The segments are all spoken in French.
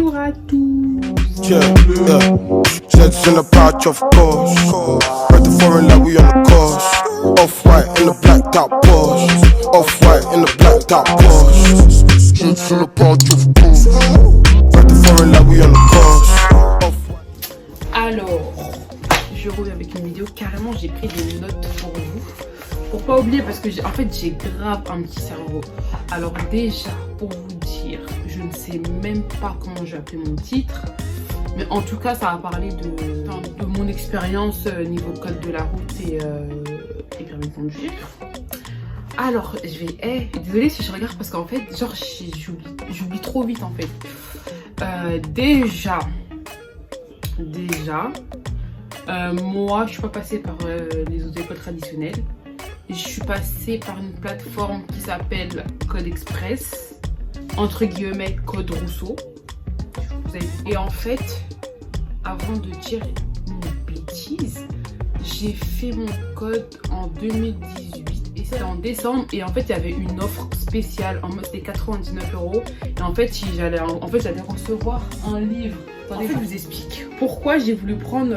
Bonjour à tous. Yeah, yeah. Jets in the pouch, of course. Right the foreign like we on the course. Off-white in the black top Porsche. Off-white in the black top Porsche. Jets in the pouch, of course. Right the foreign like we on the course. Alors, je reviens avec une vidéo. Carrément, j'ai pris des notes pour vous. Pour pas oublier, parce que en fait, j'ai grave un petit cerveau. Alors déjà, pour vous dire, je ne sais même pas comment je vais appeler mon titre. Mais en tout cas, ça va parler de mon expérience niveau code de la route et permis de conduire. Alors, je vais... désolée si je regarde parce qu'en fait, genre, j'oublie trop vite en fait. Déjà, moi, je suis pas passée par les autres écoles traditionnelles. Je suis passée par une plateforme qui s'appelle Code Express, entre guillemets Code Rousseau. Et en fait, avant de dire une bêtise, j'ai fait mon code en 2018 et c'était en décembre. Et en fait, il y avait une offre spéciale en mode c'était 99 €. Et en fait, j'allais recevoir un livre. Attendez, je vous explique pourquoi j'ai voulu prendre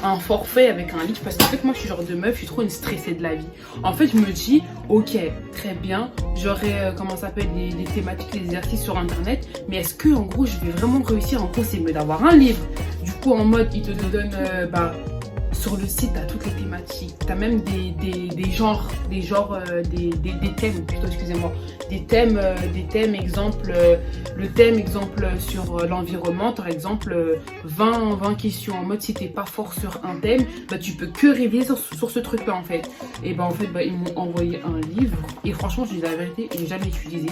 un forfait avec un livre. Parce qu'en fait, moi, je suis genre de meuf, je suis trop une stressée de la vie. En fait, je me dis, ok, très bien, j'aurai, comment ça s'appelle, des thématiques, des exercices sur Internet. Mais est-ce que, en gros, je vais vraiment réussir? En gros, c'est mieux d'avoir un livre. Du coup, en mode, il te donne, sur le site, tu as toutes les thématiques. Tu as même des thèmes, plutôt, excusez-moi. Des thèmes, exemple, le thème, exemple, sur l'environnement, par exemple, 20 questions. En mode, si tu n'es pas fort sur un thème, bah, tu peux que réviser sur ce truc-là, en fait. Et bah, en fait, ils m'ont envoyé un livre. Et franchement, je dis la vérité, je l'ai jamais utilisé.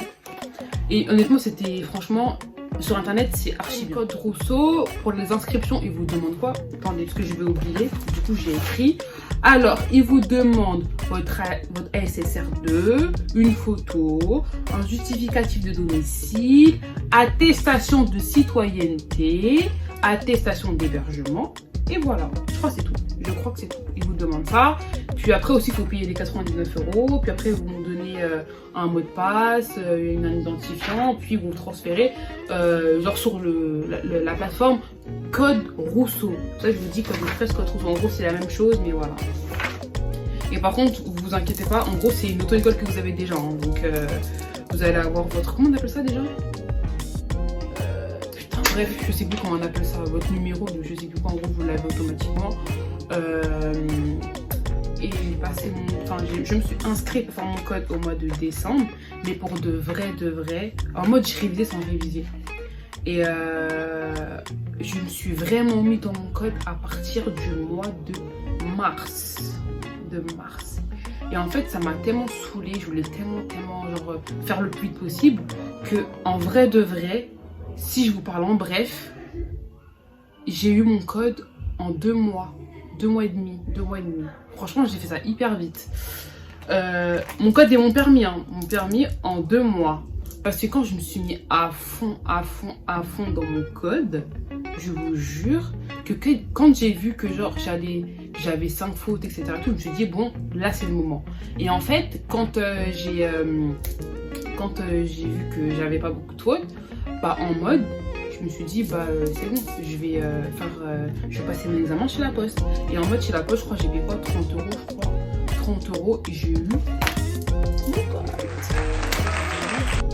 Et honnêtement, c'était, franchement... Sur internet, c'est archi bien. Code Rousseau, pour les inscriptions, ils vous demandent quoi? Attendez, parce que je vais oublier. Du coup, j'ai écrit. Alors, ils vous demandent votre SSR2, une photo, un justificatif de domicile, attestation de citoyenneté, attestation d'hébergement. Et voilà, je crois que c'est tout. Je crois que c'est tout. Ils vous demandent ça. Puis après aussi, il faut payer les 99 €. Puis après, ils vont vous donner un mot de passe, un identifiant. Puis ils vont vous transférer, genre sur la plateforme Code Rousseau. Ça, je vous dis Code Express, Code Rousseau. En gros, c'est la même chose, mais voilà. Et par contre, vous inquiétez pas. En gros, c'est une auto-école que vous avez déjà. Hein. Donc, vous allez avoir votre... Comment on appelle ça déjà? Bref, je sais plus comment on appelle ça, votre numéro, donc je sais plus quoi, en gros vous l'avez automatiquement. Et je me suis inscrite pour faire mon code au mois de décembre, mais pour de vrai, en mode je révisais sans réviser. Et je me suis vraiment mis dans mon code à partir du mois de mars. Et en fait, ça m'a tellement saoulée, je voulais tellement genre, faire le plus vite possible, que en vrai de vrai, si je vous parle en bref, j'ai eu mon code en 2 mois. 2 mois et demi. Franchement, j'ai fait ça hyper vite. Mon code et mon permis, hein. Mon permis en 2 mois. Parce que quand je me suis mis à fond dans mon code, je vous jure que quand j'ai vu que genre j'avais 5 fautes, etc. Tout, je me suis dit, bon, là c'est le moment. Et en fait, quand j'ai vu que j'avais pas beaucoup de fautes, bah, en mode, je me suis dit, bah c'est bon, je vais passer mon examen chez la poste. Et en mode, chez la poste, je crois que j'ai payé quoi, 30 €, je crois. 30 € et j'ai eu.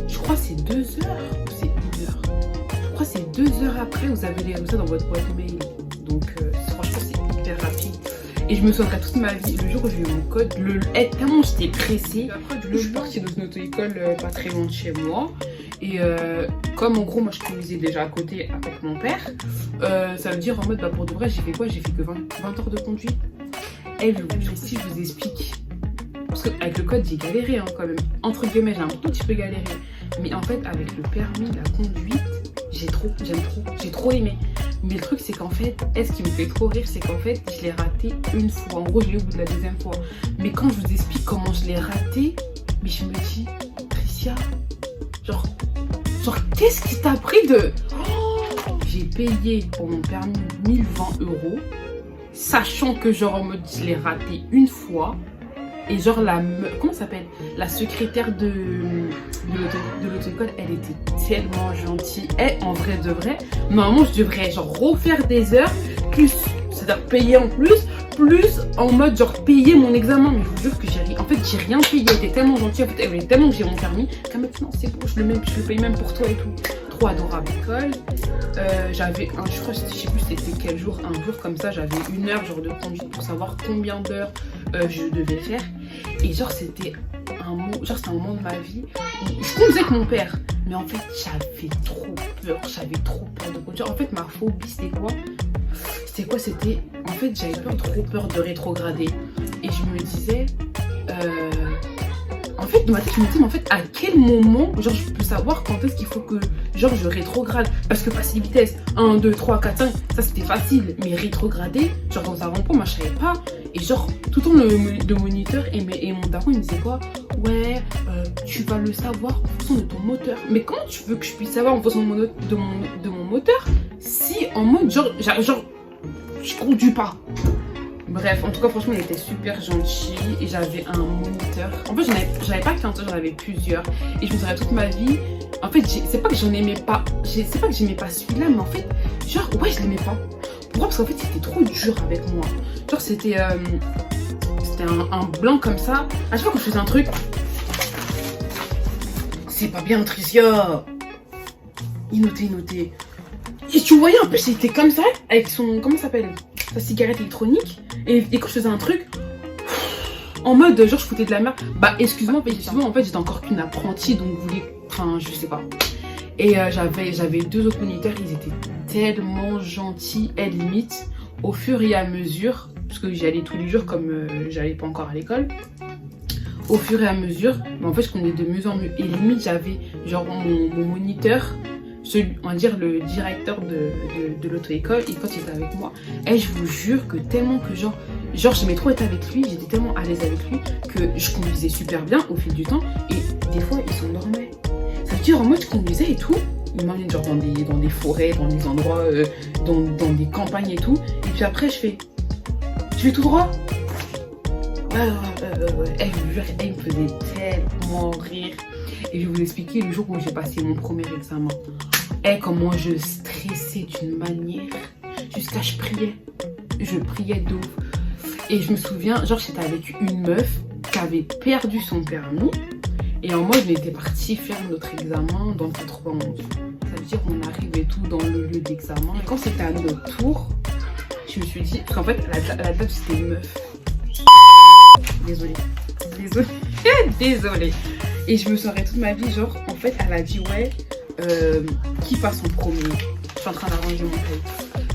Je crois que c'est 2 heures ou c'est 1 heure. Je crois que c'est 2 heures après, vous avez les résultats dans votre boîte mail. Donc, franchement, c'est hyper rapide. Et je me souviendrai toute ma vie, le jour où j'ai eu mon code, tellement j'étais pressée. Après, je suis partie dans une auto-école pas très loin de chez moi. Et comme en gros moi je conduisais déjà à côté avec mon père, ça veut dire en mode pour de vrai j'ai fait quoi? J'ai fait que 20 heures de conduite. Et si je vous explique, parce qu'avec le code j'ai galéré hein, quand même, entre guillemets j'ai un tout petit peu galéré. Mais en fait avec le permis, la conduite, j'ai trop aimé. Mais le truc c'est qu'en fait, ce qui me fait trop rire, c'est qu'en fait je l'ai raté une fois. En gros je l'ai eu au bout de la 2e fois. Mais quand je vous explique comment je l'ai raté, mais je me dis, Tricia, genre qu'est-ce qui t'a pris de... J'ai payé pour mon permis 1020 €, sachant que genre en mode je l'ai raté une fois. Et genre, comment ça s'appelle? La secrétaire de l'auto-école, elle était tellement gentille. Et en vrai de vrai, normalement, je devrais genre refaire des heures, plus, c'est-à-dire payer en plus en mode genre payer mon examen. Mais je vous jure que j'ai rien payé. Elle était tellement gentille, en fait, elle voulait tellement que j'ai mon permis. Qu'à maintenant, c'est bon, je le paye même pour toi et tout. Trop adorable école. J'avais je crois, je sais plus c'était quel jour, un jour comme ça, j'avais 1 heure genre de conduite pour savoir combien d'heures je devais faire. Et genre c'était un moment de ma vie où je conduisais avec mon père, mais en fait j'avais trop peur de conduire. En fait ma phobie c'était quoi? C'était en fait j'avais trop peur de rétrograder. Et je me disais en fait, dans ma tête, je me dis, mais en fait, à quel moment, genre, je peux savoir quand est-ce qu'il faut que, genre, je rétrograde? Parce que passer les vitesses 1, 2, 3, 4, 5, ça c'était facile. Mais rétrograder, genre, dans un rond-point, moi, je savais pas. Et genre, tout le temps, le moniteur et mon daron, il me disait quoi? Ouais, tu vas le savoir en fonction de ton moteur. Mais comment tu veux que je puisse savoir en fonction de mon moteur si en mode, genre, je conduis pas? Bref, en tout cas, franchement, il était super gentil et j'avais un moniteur. En fait, j'en avais pas qu'un seul, j'en avais plusieurs. Et je me souviens toute ma vie. En fait, c'est pas que j'en aimais pas. C'est pas que j'aimais pas celui-là, mais en fait, genre, ouais, je l'aimais pas. Pourquoi? Parce qu'en fait, c'était trop dur avec moi. Genre, c'était un blanc comme ça. À chaque fois que je faisais un truc, c'est pas bien, Tricia. Il notait. Et tu voyais, en plus, il était comme ça, avec son. Comment ça s'appelle? Sa cigarette électronique. Et quand je faisais un truc, en mode genre je foutais de la merde. Bah excuse-moi, en fait j'étais encore qu'une apprentie, donc enfin je sais pas. Et j'avais 2 autres moniteurs, ils étaient tellement gentils, et limite au fur et à mesure, parce que j'y allais tous les jours comme j'allais pas encore à l'école. Au fur et à mesure, mais en fait je connais de mieux en mieux. Et limite j'avais genre mon moniteur, on va dire le directeur de l'auto-école, et quand il était avec moi, et je vous jure que tellement que genre j'aimais trop être avec lui, j'étais tellement à l'aise avec lui que je conduisais super bien au fil du temps, et des fois il s'endormait. Ça veut dire en mode je conduisais et tout, il m'emmène genre dans des forêts, dans des endroits, dans des campagnes et tout, et puis après je fais tout droit. Elle me faisait tellement rire. Et je vais vous expliquer le jour où j'ai passé mon premier examen. Et comment je stressais d'une manière. Jusqu'à je priais de ouf. Et je me souviens, genre j'étais avec une meuf qui avait perdu son permis. Et en mode, on était parti faire notre examen dans le 91. Ça veut dire qu'on arrive et tout dans le lieu d'examen. Et quand c'était à notre tour, je me suis dit, parce qu'en fait, la date c'était une meuf. Désolée. Et je me souviens toute ma vie, genre, en fait, elle a dit, ouais, qui passe en premier? Je suis en train d'arranger mon cahier.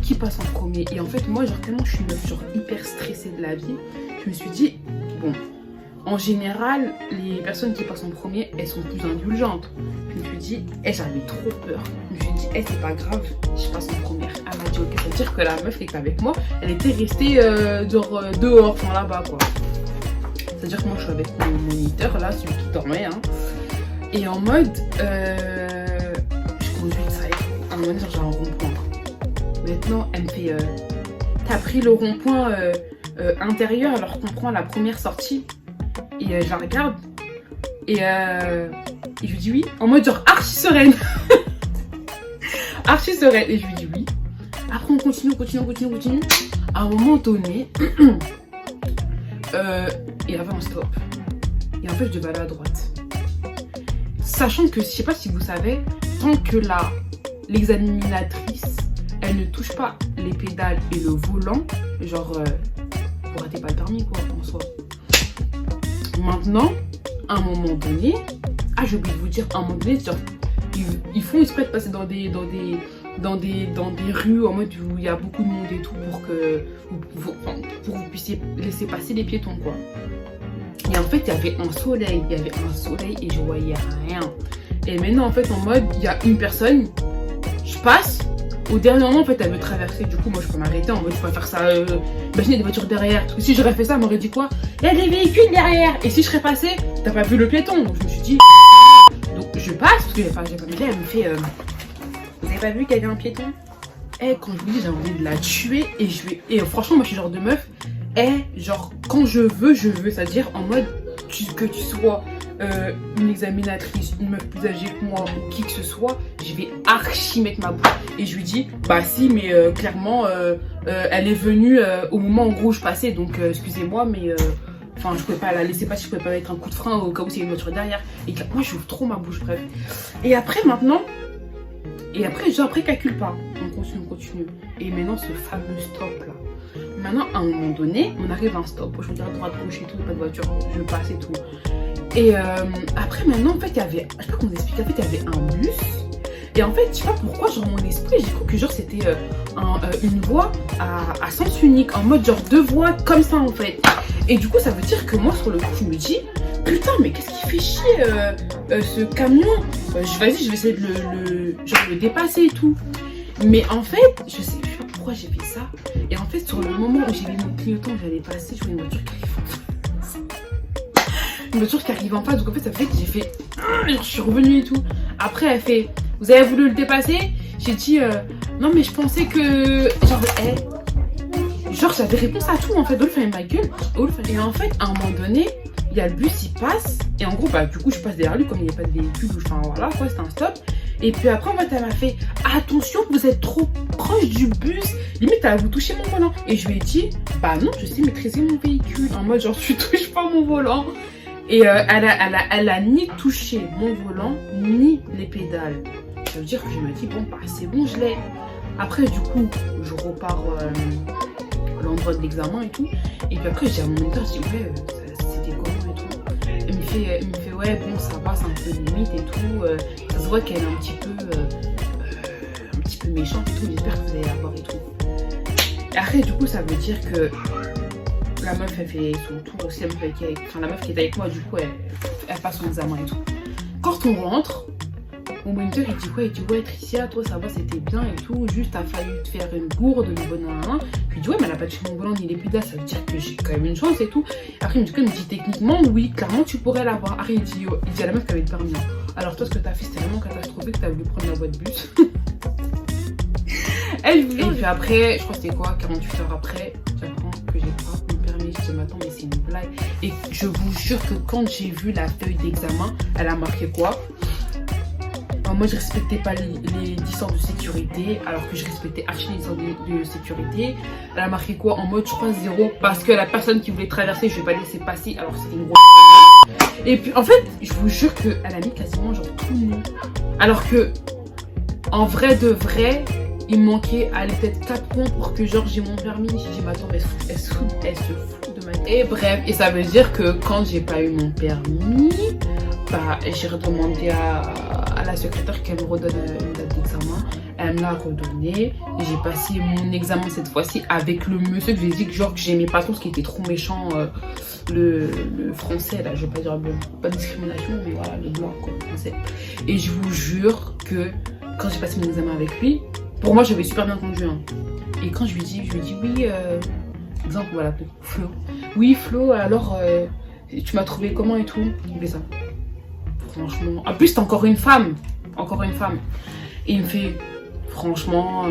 Qui passe en premier? Et en fait, moi, genre, tellement je suis une meuf, genre, hyper stressée de la vie, je me suis dit, bon, en général, les personnes qui passent en premier, elles sont plus indulgentes. Je me suis dit, j'avais trop peur. Je me suis dit, c'est pas grave, je passe en première. Elle m'a dit, ok, ça veut dire que la meuf qui était avec moi, elle était restée dehors, enfin là-bas, quoi. C'est-à-dire que moi je suis avec mon moniteur là, celui qui dormait, hein. Et en mode, je conduis ça. À un moment donné, j'ai un rond-point. Maintenant, elle me fait, t'as pris le rond-point intérieur alors qu'on prend la première sortie. Et je la regarde. Et je lui dis oui. En mode genre archi sereine. Archi sereine. Et je lui dis oui. Après on continue. À un moment donné, il y avait un stop. Et en fait, je devais aller à droite. Sachant que, je sais pas si vous savez, tant que l'examinatrice, elle ne touche pas les pédales et le volant, genre, vous ratez pas le permis, quoi, en soi. Maintenant, à un moment donné, j'ai oublié de vous dire, à un moment donné, genre, ils font exprès de passer dans des rues en mode où il y a beaucoup de monde et tout pour que vous puissiez laisser passer les piétons, quoi. Et en fait, il y avait un soleil et je voyais rien. Et maintenant, en fait, en mode, il y a une personne, je passe, au dernier moment, en fait, elle veut traverser. Du coup, moi, je peux m'arrêter en mode, je peux faire ça. Imaginez des voitures derrière. Parce que si j'aurais fait ça, elle m'aurait dit quoi? Il y a des véhicules derrière. Et si je serais passé, t'as pas vu le piéton. Donc, je me suis dit, donc je passe, parce que j'ai pas mis là, elle me fait, vous avez pas vu qu'il y avait un piéton? Quand je vous dis, j'ai envie de la tuer. Et franchement, moi, je suis le genre de meuf, est genre quand je veux, c'est-à-dire en mode que tu sois une examinatrice, une meuf plus âgée que moi ou qui que ce soit, je vais archi mettre ma bouche. Et je lui dis, bah si, mais clairement, elle est venue au moment où je passais, donc excusez-moi, mais enfin, je pouvais pas la laisser passer, je pouvais pas mettre un coup de frein au cas où c'est une voiture derrière. Et moi, j'ouvre trop ma bouche, bref. Et après, maintenant, après, calcule pas. On continue. Et maintenant, ce fameux stop là. Maintenant, à un moment donné, on arrive à un stop. Je regarde droite, gauche et tout, pas de voiture, je passe et tout. Et après, maintenant, en fait, il y avait, je sais pas comment vous expliquer, en fait, il y avait un bus. Et en fait, je sais pas pourquoi, genre, mon esprit, j'ai cru que genre, c'était une voie à sens unique, en mode genre 2 voies comme ça, en fait. Et du coup, ça veut dire que moi, sur le coup, je me dis, putain, mais qu'est-ce qui fait chier ce camion? Vas-y, je vais essayer de le dépasser et tout. Mais en fait, je sais pas pourquoi j'ai fait ça. Et en fait, sur le moment où j'ai vu mon clignotant, j'allais passer, je voyais une voiture qui arrive en face. Une voiture qui arrive en face, donc en fait, ça fait que j'ai fait. Je suis revenue et tout. Après, elle fait, vous avez voulu le dépasser? J'ai dit, non, mais je pensais que. Genre, j'avais réponse à tout en fait. Olf et ma gueule. Et en fait, à un moment donné, il y a le bus, il passe. Et en gros, bah, du coup, je passe derrière lui comme il n'y a pas de véhicule. Enfin, voilà, quoi, c'était un stop. Et puis après, en fait, elle m'a fait attention, vous êtes trop proche du bus. Limite, elle va vous toucher mon volant. Et je lui ai dit, bah non, je sais maîtriser mon véhicule. En mode, genre, tu touches pas mon volant. Et elle a ni touché mon volant, ni les pédales. Ça veut dire que je me dis, bon, bah, c'est bon, je l'ai. Après, du coup, je repars à l'endroit de l'examen et tout. Et puis après, j'ai à mon moniteur, je dis, ouais, c'était comment et tout. Elle me fait, ouais, bon, ça va, c'est un peu limite et tout. Ça se voit qu'elle est un petit peu méchante et tout. J'espère que vous allez la voir et tout. Et après, du coup, ça veut dire que la meuf, elle fait son tour aussi. La meuf qui est avec moi, du coup, elle passe son examen et tout. Quand on rentre, mon moniteur, il dit, ouais, Tricia, toi, ça va, c'était bien et tout. Juste, t'as failli te faire une gourde, une bonne main. Puis il dit, ouais, mais elle a pas touché mon volant ni les pédales, ça veut dire que j'ai quand même une chance et tout. Après, il me dit, techniquement, oui, clairement, tu pourrais l'avoir. Après, il dit à la meuf qui avait le permis. Alors, toi, ce que t'as fait, c'était vraiment catastrophique, t'as voulu prendre la voie de bus. Et puis après, je crois que c'était quoi, 48 heures après, j'apprends que j'ai pas mon permis. Je dis, attends, mais c'est une blague. Et je vous jure que quand j'ai vu la feuille d'examen, elle a marqué quoi? Moi, je respectais pas les distances de sécurité, alors que je respectais archi les distances de sécurité. Elle a marqué quoi? En mode, je crois, 0, parce que la personne qui voulait traverser, je vais pas laisser passer, alors c'était une grosse. Et puis, en fait, je vous jure qu'elle a mis quasiment genre tout le monde. Alors que, en vrai de vrai, il me manquait peut-être 4 points pour que genre j'ai mon permis. J'ai dit, mais attends, elle se fout de ma gueule. Et bref, et ça veut dire que quand j'ai pas eu mon permis, bah, j'ai redemandé à la secrétaire qu'elle me redonne une date d'examen. Elle me l'a redonné. Et j'ai passé mon examen cette fois-ci avec le monsieur que j'ai dit que genre que j'aimais pas trop parce qu'il était trop méchant. Le français, là, je vais pas dire pas de discrimination, mais voilà, le blanc, quoi, le français. Et je vous jure que quand j'ai passé mon examen avec lui, pour moi, j'avais super bien conduit. Hein. Et quand je lui dis oui, exemple, voilà, Flo. Oui, Flo, alors, tu m'as trouvé comment et tout? Il fait ça. Franchement. En plus, c'est encore une femme. Et il me fait, franchement,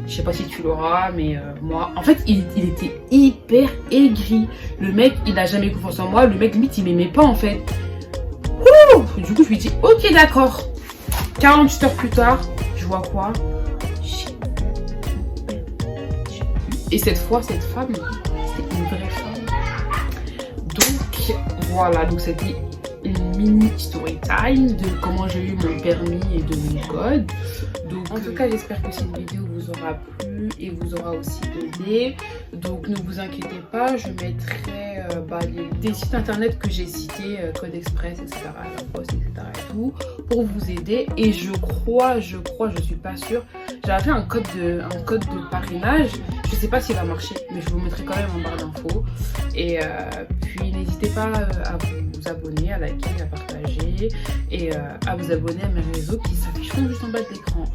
je sais pas si tu l'auras, mais moi. En fait, il était hyper aigri. Le mec, il a jamais confiance en moi. Le mec, limite, il m'aimait pas, en fait. Ouh, du coup, je lui dis, ok, d'accord. 48 heures plus tard, je vois quoi? Et cette fois, cette femme, c'était une vraie femme. Donc, voilà. Donc, c'était une mini story time de comment j'ai eu mon permis et de mon code. Donc, en tout cas, j'espère que cette vidéo vous aura plu et vous aura aussi aidé. Donc, ne vous inquiétez pas, je mettrai des sites internet que j'ai cités, Code Express, etc., La Poste, etc. et tout, pour vous aider. Et je suis pas sûre. J'avais fait un code de parrainage. Je sais pas s'il va marcher, mais je vous mettrai quand même en barre d'infos. Et puis, n'hésitez pas à vous abonner, à liker, à partager et à vous abonner à mes réseaux qui s'afficheront juste en bas de l'écran.